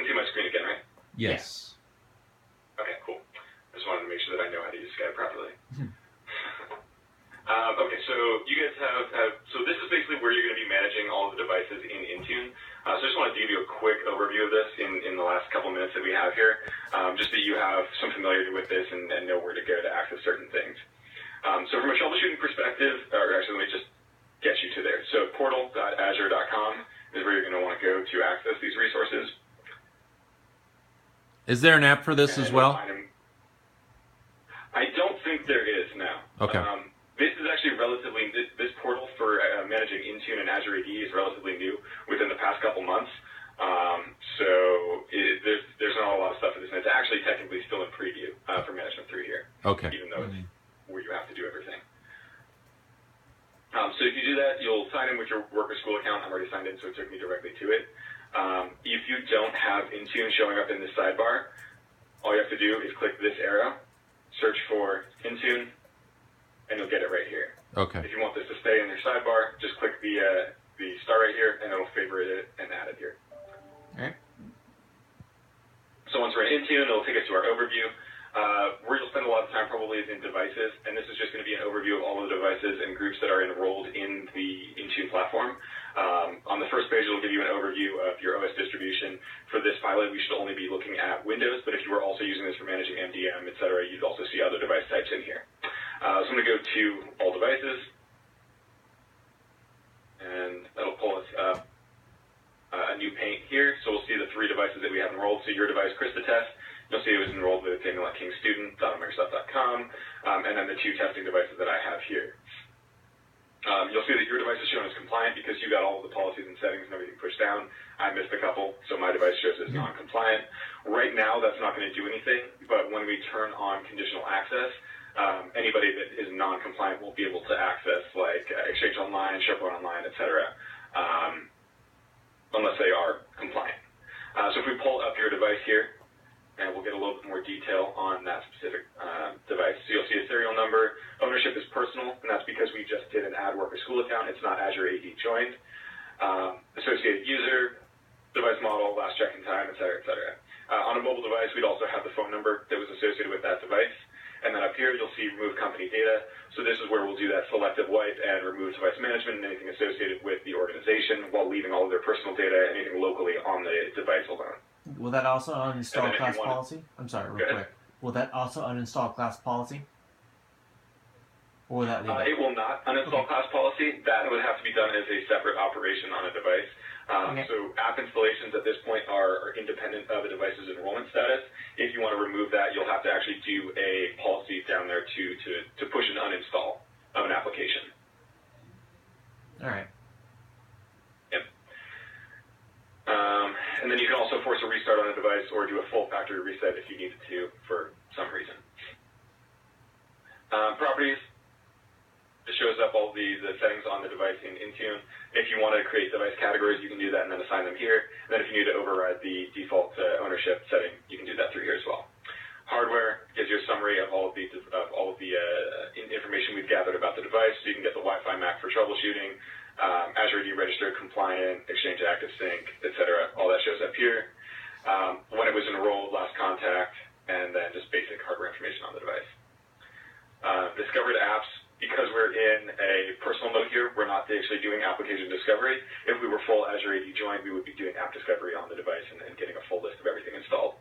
see my screen again, right? Yes. Okay, cool. I just wanted to make sure that I know how to use Skype properly. Okay, so you guys so this is basically where you're going to be managing all of the devices in InTune. So I just wanted to give you a quick overview of this in the last couple minutes that we have here, just that you have some familiarity with this and know where to go to access certain things. So from a troubleshooting perspective, or actually let me just get you to there. So portal.azure.com is where you're going to want to go to access these resources. Is there an app for this as well? I don't think there is now. Okay. This is actually relatively, this portal for managing InTune and Azure AD is relatively new within the past couple months. There's not a lot of stuff for this, and it's actually technically still in preview for management through here. Okay. Even though it's where you have to do everything. So if you do that, you'll sign in with your work or school account. I'm already signed in, so it took me directly to it. If you don't have InTune showing up in the sidebar, all you have to do is click this arrow, search for InTune, and you'll get it right here. Okay. If you want this to stay in your sidebar, just click the star right here, and it'll favorite it and add it here. All right. So once we're in InTune, it'll take us to our overview. Where you'll spend a lot of time probably is in devices, and this is just going to be an overview of all of the devices and groups that are enrolled in the InTune platform. On the first page, it'll give you an overview of your OS distribution. For this pilot, we should only be looking at Windows, but if you were also using this for managing MDM, etc., you'd also see other device types in here. So I'm going to go to All Devices, and that'll pull us up a new pane here. So we'll see the 3 devices that we have enrolled. So your device, Test, you'll see it was enrolled with daniel@kingstudent.microsoft.com, and then the 2 testing devices that I have here. You'll see that your device is shown as compliant because you got all of the policies and settings and everything pushed down. I missed a couple, so my device shows as non-compliant. Right now, that's not going to do anything, but when we turn on conditional access, anybody that is non-compliant won't be able to access like Exchange Online, SharePoint Online, etc., unless they are compliant. So if we pull up your device here, and we'll get a little bit more detail on that specific device. So you'll see a serial number. Ownership is personal, and that's because we just did an add work or school account. It's not Azure AD joined. Associated user, device model, last check-in time, etc., etc. On a mobile device, we'd also have the phone number that was associated with that device. And then up here, you'll see remove company data. So this is where we'll do that selective wipe and remove device management and anything associated with the organization while leaving all of their personal data, anything locally on the device alone. Will that also uninstall class policy? I'm sorry, real quick. Will that also uninstall class policy? Or will that leave it will not uninstall class policy. That would have to be done as a separate operation on a device. So app installations at this point are independent of a device's enrollment status. If you want to remove that, you'll have to actually do a policy down there to push an uninstall of an application. All right. Yep. And then you can also force a restart on a device or do a full factory reset if you needed to for some reason. Properties. It shows up all the settings on the device in InTune. If you want to create device categories, you can do that and then assign them here. And then if you need to override the default ownership setting, you can do that through here as well. Hardware gives you a summary of all of the information we've gathered about the device, so you can get the Wi-Fi MAC for troubleshooting, Azure AD registered, compliant, Exchange Active Sync, etc. All that shows up here. When it was enrolled, last contact, and then just basic hardware information on the device. Discovered apps. Because we're in a personal mode here, we're not actually doing application discovery. If we were full Azure AD joined, we would be doing app discovery on the device and getting a full list of everything installed.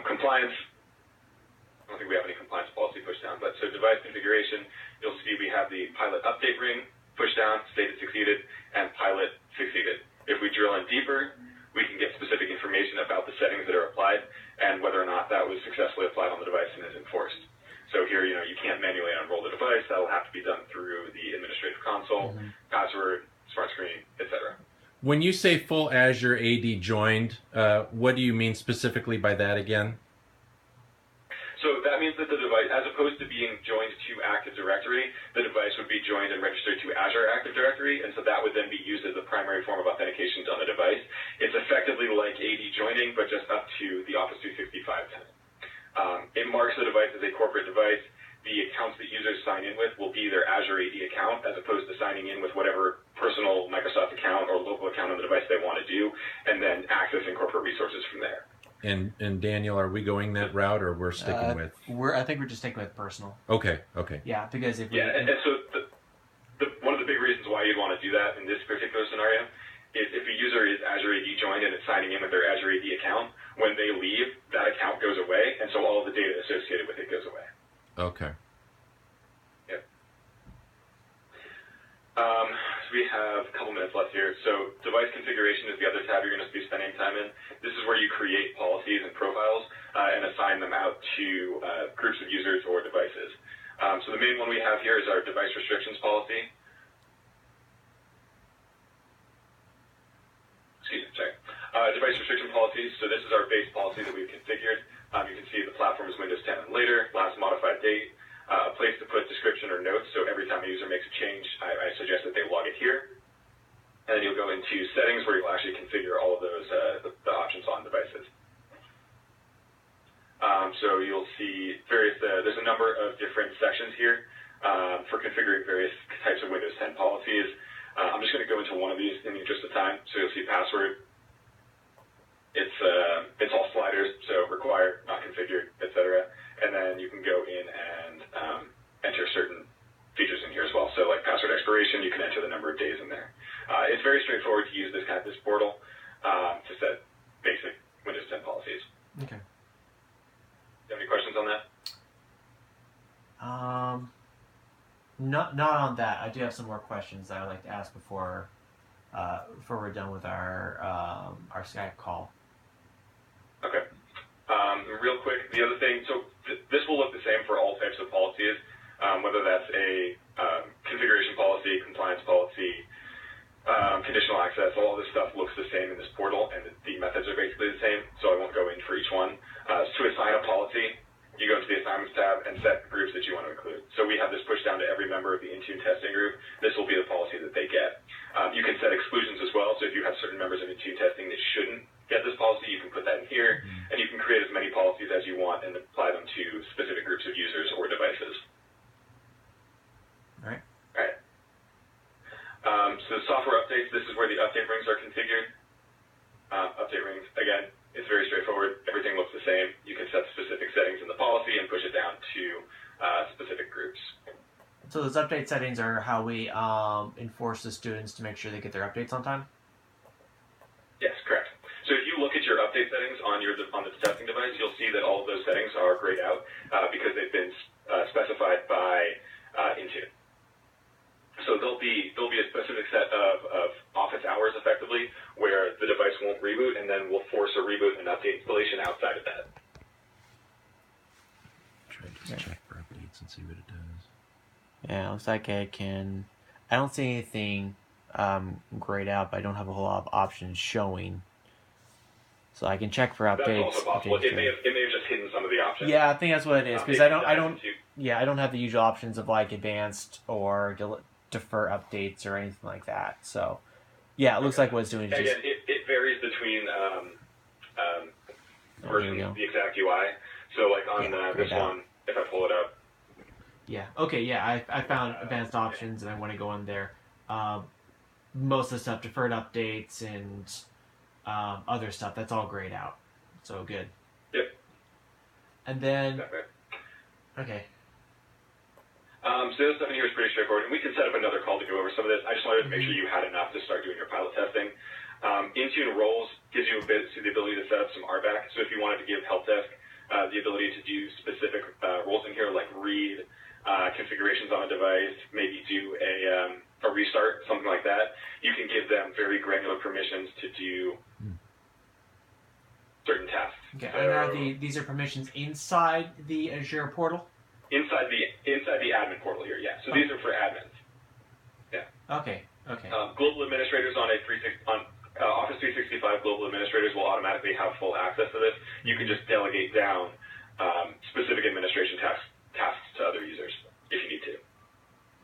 Compliance. I don't think we have any compliance policy pushed down, but so device configuration, you'll see we have the pilot update ring pushed down, stated succeeded, and pilot succeeded. If we drill in deeper, we can get specific information about the settings that are applied and whether or not that was successfully applied on the device and is enforced. So here, you can't manually unroll the device. That will have to be done through the administrative console, password, smart screen, etc. When you say full Azure AD joined, what do you mean specifically by that again? So that means that the device, as opposed to being joined to Active Directory, the device would be joined and registered to Azure Active Directory, and so that would then be used as the primary form of authentication on the device. It's effectively like AD joining, but just up to the Office 365 tenant. It marks the device as a corporate device. The accounts that users sign in with will be their Azure AD account, as opposed to signing in with whatever personal Microsoft account or local account on the device they want to do. view, and then accessing corporate resources from there. And Daniel, are we going that route, or we're sticking with? I think we're just sticking with personal. Okay. Yeah, because if we, and so one of the big reasons why you'd want to do that in this particular scenario is if a user is Azure AD joined and it's signing in with their Azure AD account, when they leave, that account goes away, and so all of the data associated with it goes away. Okay. Yep. So we have a couple minutes left here. So device configuration is the other tab you're going to be spending time in. This is where you create policies and profiles and assign them out to groups of users or devices. So the main one we have here is our device restrictions policy. Device restriction policies. So this is our base policy that we've configured. You can see the platform is Windows 10 and later, last modified date, a place to put description or notes. So every time a user makes a change, I suggest that they log it here. And then you'll go into settings where you'll actually configure all of those the options on devices. So you'll see various, there's a number of different sections here for configuring various types of Windows 10 policies. I'm just going to go into one of these in the interest of time. So you'll see password. It's all sliders, so required, not configured, etc. And then you can go in and enter certain features in here as well. So like password expiration, you can enter the number of days in there. It's very straightforward to use this portal to set basic Windows 10 policies. Okay. Do you have any questions on that? Not on that. I do have some more questions that I'd like to ask before we're done with our Skype call. Okay. Real quick, the other thing, so this will look the same for all types of policies, whether that's a configuration policy, compliance policy, conditional access, all this stuff looks the same in this portal, and the methods are basically the same, so I won't go in for each one. To assign a policy, you go to the Assignments tab and set groups that you want to include. So we have this pushed down to every member of the InTune testing group. This will be the policy that they get. You can set exclusions as well, so if you have certain members of InTune testing that shouldn't get this policy, you can put that in here, and you can create as many policies as you want and apply them to specific groups of users or devices. All right. So software updates, this is where the update rings are configured. Update rings, again, it's very straightforward. Everything looks the same. You can set specific settings in the policy and push it down to specific groups. So those update settings are how we enforce the students to make sure they get their updates on time? Yes, correct. So if you look at your update settings on the testing device, you'll see that all of those settings are grayed out because they've been specified by InTune. So there'll be a specific set of office hours, effectively, where the device won't reboot, and then we'll force a reboot and update installation outside of that. Try to check for updates and see what it does. Yeah, it looks like I don't see anything grayed out, but I don't have a whole lot of options showing. So I can check for updates. That's also possible. It may have just hidden some of the options. Yeah, I think that's what it is, because I don't have the usual options of like advanced or defer updates or anything like that. So yeah, it looks like what it's doing is again, it varies between versions of the exact UI. So like on this one, if I pull it up. Yeah. Okay. Yeah, I found advanced options, and I want to go in there. Most of the stuff, deferred updates and other stuff, that's all grayed out. So good. Yep. And then, okay. So this stuff in here is pretty straightforward, and we can set up another call to go over some of this. I just wanted to make sure you had enough to start doing your pilot testing. InTune roles gives you the ability to set up some RBAC. So if you wanted to give help desk the ability to do specific roles in here, like read configurations on a device, maybe do a restart, something like that, you can give them very granular permissions to do certain tasks. Okay, so, and these are permissions inside the Azure portal? Inside the admin portal here, yeah. So these are for admins. Yeah. Okay. Global administrators on Office 365 global administrators will automatically have full access to this. You can just delegate down specific administration tasks to other users if you need to.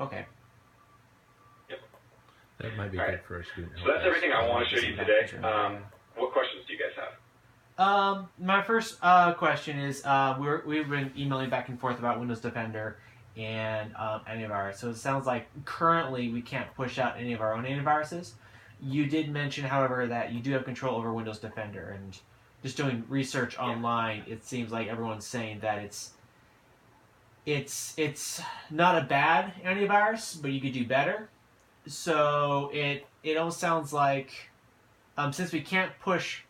Okay. That might be good for a student. So that's everything I want to show you today. What questions do you guys have? My first question is we've been emailing back and forth about Windows Defender and antivirus. So it sounds like currently we can't push out any of our own antiviruses. You did mention, however, that you do have control over Windows Defender, and just doing research online, it seems like everyone's saying that it's not a bad antivirus, but you could do better. So it almost sounds like since we can't push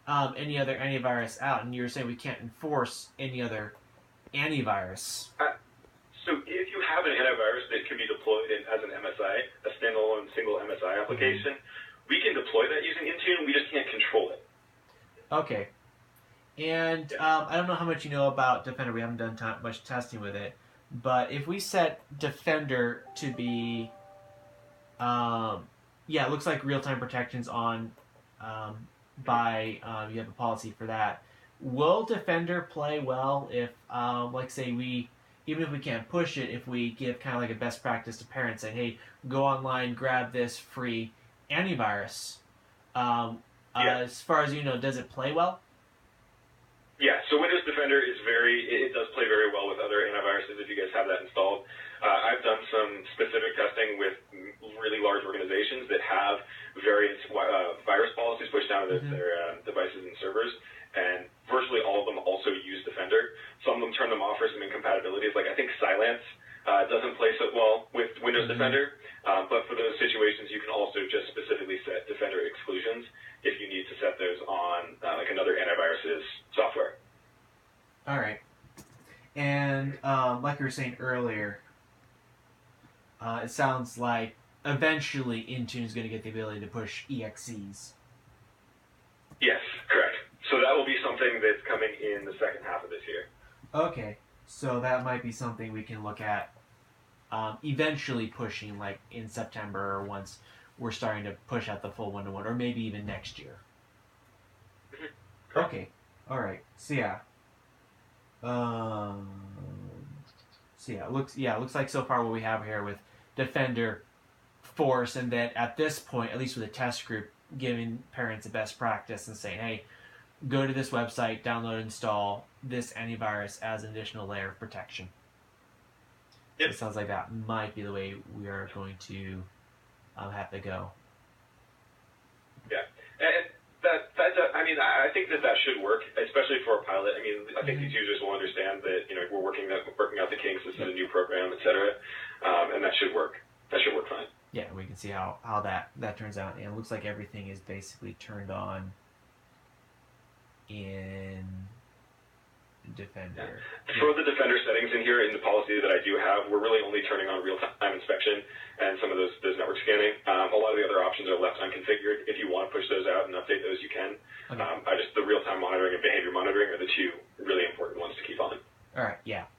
any other antivirus out, and you're saying we can't enforce any other antivirus. So if you have an antivirus that can be deployed as an MSI, a standalone single MSI application, we can deploy that using InTune. We just can't control it. Okay. And I don't know how much you know about Defender. We haven't done much testing with it. But if we set Defender to be, it looks like real-time protections on you have a policy for that. Will Defender play well if, even if we can't push it, if we give kind of like a best practice to parents saying, hey, go online, grab this free antivirus. As far as you know, does it play well? Yeah, so Windows Defender it does play very well with other antiviruses if you guys have that installed. I've done some specific testing with really large organizations that have various virus policies pushed down to their devices and servers, and virtually all of them also use Defender. Some of them turn them off for some incompatibilities, like I think Cylance doesn't play so well with Windows Defender, but for those situations you can also just specifically set Defender exclusions if you need to set those on like another antivirus's software. All right. And like you were saying earlier, it sounds like eventually InTune is going to get the ability to push EXEs. Yes, correct. So that will be something that's coming in the second half of this year. Okay, so that might be something we can look at eventually pushing, like in September, or once we're starting to push out the full 1-to-1, or maybe even next year. Okay, all right. So yeah. It looks like so far what we have here with Defender, Force, and then at this point, at least with a test group, giving parents a best practice and saying, hey, go to this website, download and install this antivirus as an additional layer of protection. Yep. So it sounds like that might be the way we are going to have to go. Yeah, and I think that should work, especially for a pilot. I mean, I think these users will understand that we're working out the kinks. This is a new program, etc., and that should work. That should work fine. Yeah, we can see how that turns out, and it looks like everything is basically turned on in Defender. Yeah. For the Defender settings in here, in the policy that I do have, we're really only turning on real-time inspection and some of those network scanning. A lot of the other options are left unconfigured. If you want to push those out and update those, you can. Okay. The real-time monitoring and behavior monitoring are the two really important ones to keep on. All right, yeah.